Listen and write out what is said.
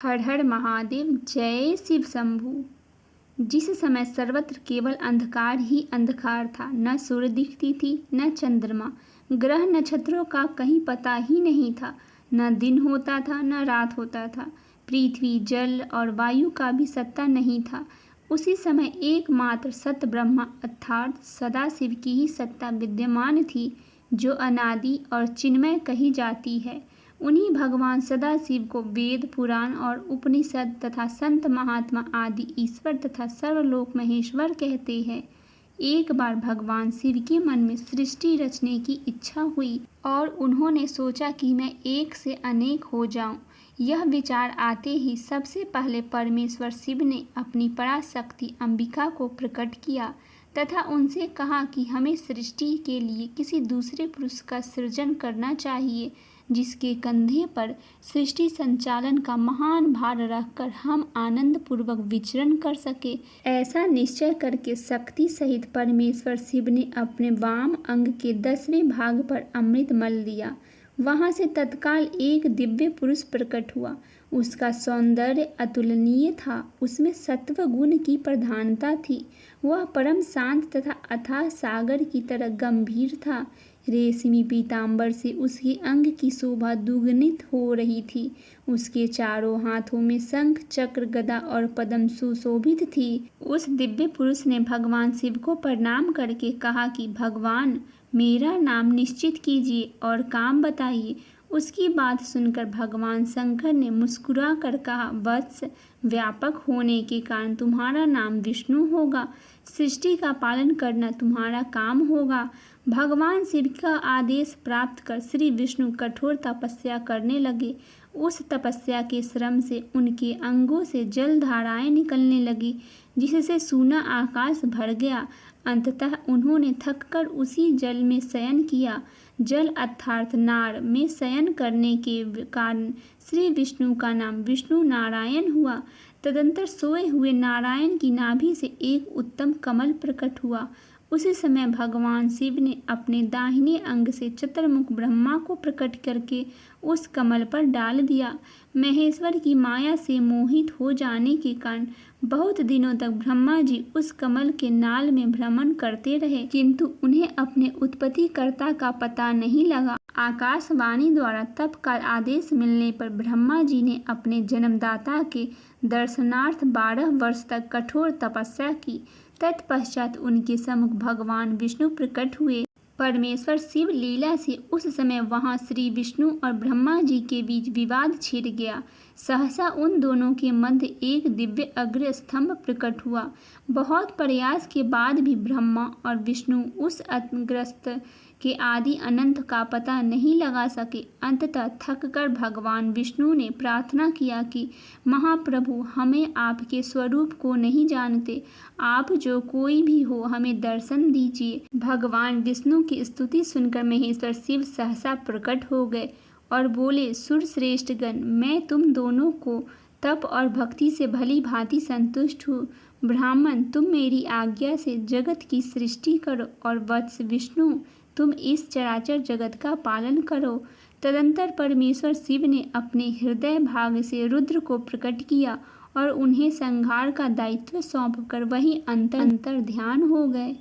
हर हर महादेव, जय शिव शंभू। जिस समय सर्वत्र केवल अंधकार ही अंधकार था, न सूर्य दिखती थी, न चंद्रमा, ग्रह नक्षत्रों का कहीं पता ही नहीं था, न दिन होता था न रात होता था, पृथ्वी जल और वायु का भी सत्ता नहीं था। उसी समय एकमात्र सत ब्रह्मा अर्थात सदाशिव की ही सत्ता विद्यमान थी, जो अनादि और चिन्मय कही जाती है। उन्हीं भगवान सदाशिव को वेद पुराण और उपनिषद तथा संत महात्मा आदि ईश्वर तथा सर्वलोक महेश्वर कहते हैं। एक बार भगवान शिव के मन में सृष्टि रचने की इच्छा हुई और उन्होंने सोचा कि मैं एक से अनेक हो जाऊं। यह विचार आते ही सबसे पहले परमेश्वर शिव ने अपनी पराशक्ति अंबिका को प्रकट किया तथा उनसे कहा कि हमें सृष्टि के लिए किसी दूसरे पुरुष का सृजन करना चाहिए, जिसके कंधे पर सृष्टि संचालन का महान भार रखकर हम आनंद पूर्वक विचरण कर सके। ऐसा निश्चय करके शक्ति सहित परमेश्वर शिव ने अपने वाम अंग के 10वें भाग पर अमृत मल दिया। वहां से तत्काल एक दिव्य पुरुष प्रकट हुआ। उसका सौंदर्य अतुलनीय था, उसमें सत्व गुण की प्रधानता थी। वह परम शांत तथा अथाह सागर की तरह गंभीर था। रेशमी पीतांबर से उसके अंग की शोभा दुगुनित हो रही थी। उसके चारों हाथों में शंख चक्र गदा और पद्म सुशोभित थी। उस दिव्य पुरुष ने भगवान शिव को प्रणाम करके कहा कि भगवान, मेरा नाम निश्चित कीजिए और काम बताइए। उसकी बात सुनकर भगवान शंकर ने मुस्कुरा कर कहा, वत्स, व्यापक होने के कारण तुम्हारा नाम विष्णु होगा। सृष्टि का पालन करना तुम्हारा काम होगा। भगवान शिव का आदेश प्राप्त कर श्री विष्णु कठोर तपस्या करने लगे। उस तपस्या के श्रम से उनके अंगों से जल धाराएं निकलने लगी, जिससे सूना आकाश भर गया। अंततः उन्होंने थककर उसी जल में शयन किया। जल अर्थात नार में शयन करने के कारण श्री विष्णु का नाम विष्णु नारायण हुआ। तदंतर सोए हुए नारायण की नाभि से एक उत्तम कमल प्रकट हुआ। उसी समय भगवान शिव ने अपने दाहिने अंग से चतुर्मुख ब्रह्मा को प्रकट करके उस कमल पर डाल दिया। महेश्वर की माया से मोहित हो जाने के कारण बहुत दिनों तक ब्रह्मा जी उस कमल के नाल में भ्रमण करते रहे, किंतु उन्हें अपने उत्पत्तिकर्ता का पता नहीं लगा। आकाशवाणी द्वारा तप का आदेश मिलने पर ब्रह्मा जी ने अपने जन्मदाता के दर्शनार्थ 12 वर्ष तक कठोर तपस्या की। तत्पश्चात उनके सम्मुख भगवान विष्णु प्रकट हुए। परमेश्वर शिव लीला से उस समय वहां श्री विष्णु और ब्रह्मा जी के बीच विवाद छिड़ गया। सहसा उन दोनों के मध्य एक दिव्य अग्र स्तंभ प्रकट हुआ। बहुत प्रयास के बाद भी ब्रह्मा और विष्णु उस अग्रस्त के आदि अनंत का पता नहीं लगा सके। अंततः थककर भगवान विष्णु ने प्रार्थना किया कि महाप्रभु, हमें आपके स्वरूप को नहीं जानते, आप जो कोई भी हो हमें दर्शन दीजिए। भगवान विष्णु की स्तुति सुनकर महेश्वर शिव सहसा प्रकट हो गए और बोले, सुर श्रेष्ठ गण, मैं तुम दोनों को तप और भक्ति से भली भांति संतुष्ट हूँ। ब्राह्मण, तुम मेरी आज्ञा से जगत की सृष्टि करो और वत्स विष्णु, तुम इस चराचर जगत का पालन करो। तदंतर परमेश्वर शिव ने अपने हृदय भाग से रुद्र को प्रकट किया और उन्हें संहार का दायित्व सौंपकर वहीं अंतर ध्यान हो गए।